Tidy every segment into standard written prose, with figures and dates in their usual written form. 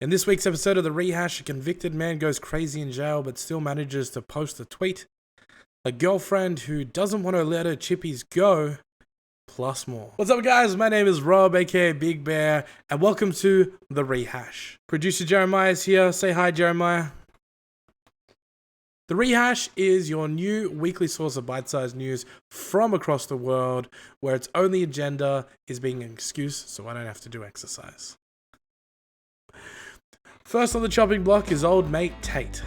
In this week's episode of The Rehash, a convicted man goes crazy in jail but still manages to post a tweet. A girlfriend who doesn't want to let her chippies go, plus more. What's up, guys? My name is Rob, aka Big Bear, and welcome to The Rehash. Producer Jeremiah is here. Say hi, Jeremiah. The Rehash is your new weekly source of bite-sized news from across the world, where its only agenda is being an excuse so I don't have to do exercise. First on the chopping block is old mate Tate.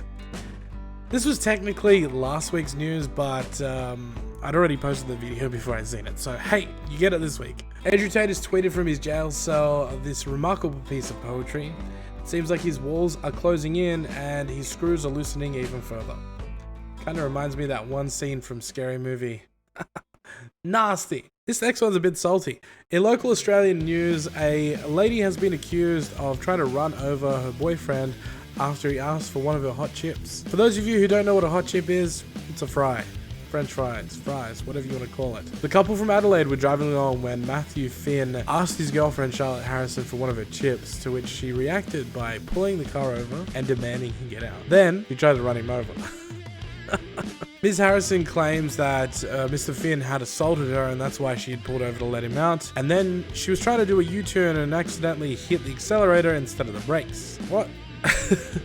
This was technically last week's news, but I'd already posted the video before I'd seen it, so hey, you get it this week. Andrew Tate has tweeted from his jail cell this remarkable piece of poetry. It seems like his walls are closing in and his screws are loosening even further. Kinda reminds me of that one scene from Scary Movie. Nasty. This next one's a bit salty. In local Australian news, a lady has been accused of trying to run over her boyfriend after he asked for one of her hot chips. For those of you who don't know what a hot chip is, it's a fry. French fries, whatever you want to call it. The couple from Adelaide were driving along when Matthew Finn asked his girlfriend Charlotte Harrison for one of her chips, to which she reacted by pulling the car over and demanding he get out. Then, he tried to run him over. Ms. Harrison claims that Mr. Finn had assaulted her and that's why she had pulled over to let him out. And then she was trying to do a U-turn and accidentally hit the accelerator instead of the brakes. What?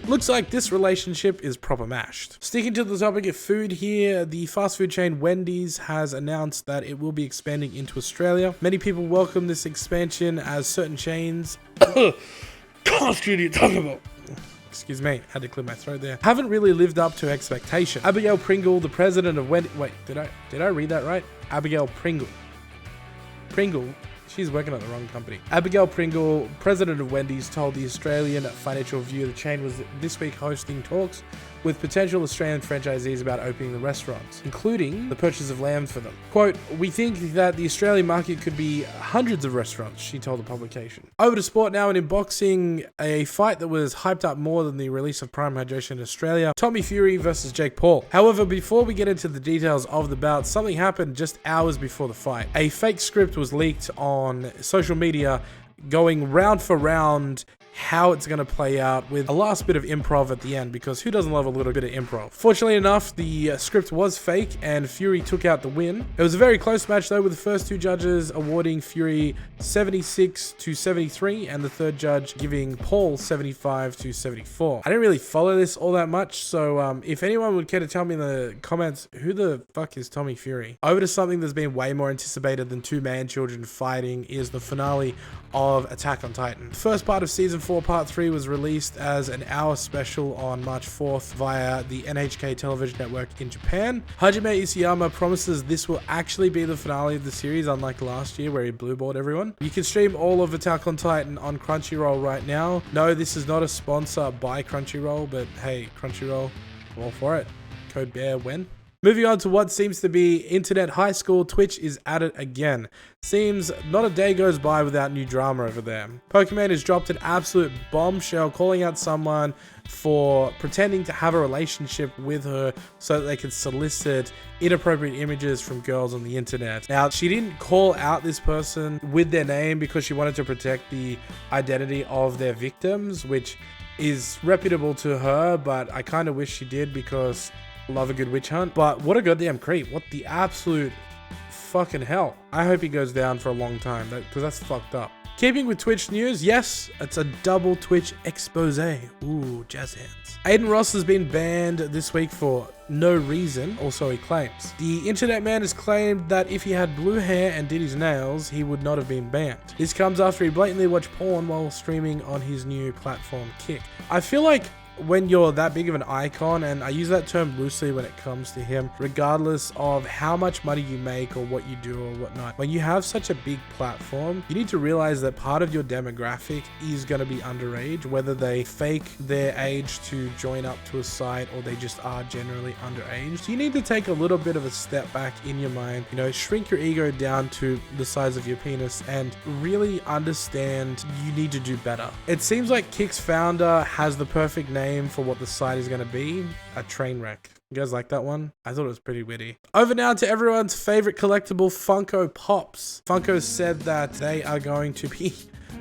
Looks like this relationship is proper mashed. Sticking to the topic of food here, the fast food chain Wendy's has announced that it will be expanding into Australia. Many people welcome this expansion as certain chains excuse me, had to clear my throat there, haven't really lived up to expectation. Abigail Pringle, the president of Wendy's... Wait, did I read that right? Abigail Pringle. She's working at the wrong company. Abigail Pringle, president of Wendy's, told the Australian Financial Review the chain was this week hosting talks with potential Australian franchisees about opening the restaurants, including the purchase of land for them. Quote, "We think that the Australian market could be hundreds of restaurants," she told the publication. Over to sport now, and in boxing, a fight that was hyped up more than the release of Prime Hydration in Australia, Tommy Fury versus Jake Paul. However, before we get into the details of the bout, something happened just hours before the fight. A fake script was leaked on social media going round for round how it's going to play out, with a last bit of improv at the end, because who doesn't love a little bit of improv? Fortunately enough, the script was fake and Fury took out the win. It was a very close match though, with the first two judges awarding Fury 76-73 and the third judge giving Paul 75-74. I didn't really follow this all that much, so if anyone would care to tell me in the comments who the fuck is Tommy Fury. Over to something that's been way more anticipated than two man-children fighting is the finale of Attack on Titan. The first part of season 4 part 3 was released as an hour special on March 4th via the NHK television network in Japan. Hajime Isayama promises this will actually be the finale of the series, unlike last year where he blueballed everyone. You can stream all of Attack on Titan on Crunchyroll right now. No, this is not a sponsor by Crunchyroll, but hey, Crunchyroll, I'm all for it. Code BEAR when? Moving on to what seems to be internet high school, Twitch is at it again. Seems not a day goes by without new drama over there. Pokemon has dropped an absolute bombshell, calling out someone for pretending to have a relationship with her so that they could solicit inappropriate images from girls on the internet. Now, she didn't call out this person with their name because she wanted to protect the identity of their victims, which is reputable to her, but I kind of wish she did, because love a good witch hunt. But what a goddamn creep. What the absolute fucking hell. I hope he goes down for a long time, because that's fucked up. Keeping with Twitch news, yes, it's a double Twitch expose. Ooh, jazz hands. Aiden Ross has been banned this week for no reason, or so he claims. The internet man has claimed that if he had blue hair and did his nails, he would not have been banned. This comes after he blatantly watched porn while streaming on his new platform, Kick. I feel like when you're that big of an icon, and I use that term loosely when it comes to him, regardless of how much money you make or what you do or whatnot, when you have such a big platform, you need to realize that part of your demographic is going to be underage, whether they fake their age to join up to a site or they just are generally underage. So you need to take a little bit of a step back in your mind, you know, shrink your ego down to the size of your penis and really understand you need to do better. It seems like Kick's founder has the perfect name for what the site is going to be: a train wreck. You guys like that one? I thought it was pretty witty. Over now to everyone's favorite collectible, Funko Pops. Funko said that they are going to be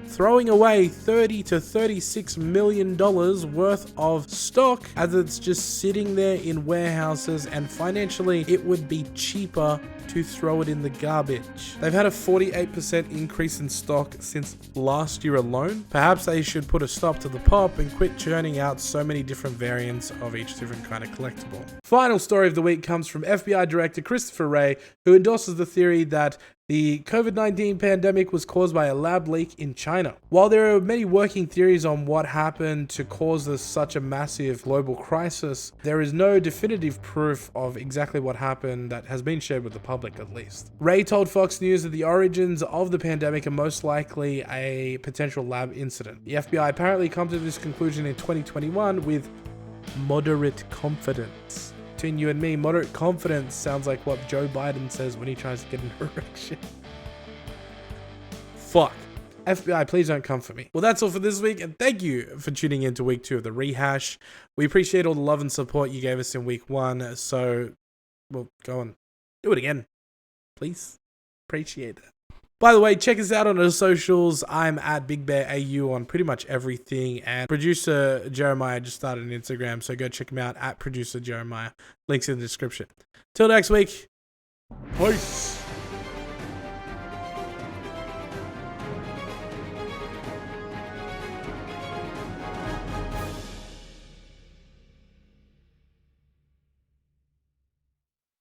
throwing away $30 to $36 million worth of stock as it's just sitting there in warehouses, and financially it would be cheaper to throw it in the garbage. They've had a 48% increase in stock since last year alone. Perhaps they should put a stop to the pop and quit churning out so many different variants of each different kind of collectible. Final story of the week comes from FBI Director Christopher Wray, who endorses the theory that the COVID-19 pandemic was caused by a lab leak in China. While there are many working theories on what happened to cause such a massive global crisis, there is no definitive proof of exactly what happened that has been shared with the public, at least. Wray told Fox News that the origins of the pandemic are most likely a potential lab incident. The FBI apparently come to this conclusion in 2021 with moderate confidence. Between you and me, moderate confidence sounds like what Joe Biden says when he tries to get an erection. Fuck. FBI, please don't come for me. Well, that's all for this week, and thank you for tuning in to week 2 of the rehash. We appreciate all the love and support you gave us in week 1, so, well, go on. Do it again. Please. Appreciate it. By the way, check us out on our socials. I'm at BigBearRau on pretty much everything. And producer Jeremiah just started an Instagram, so go check him out at producer Jeremiah. Links in the description. Till next week. Peace.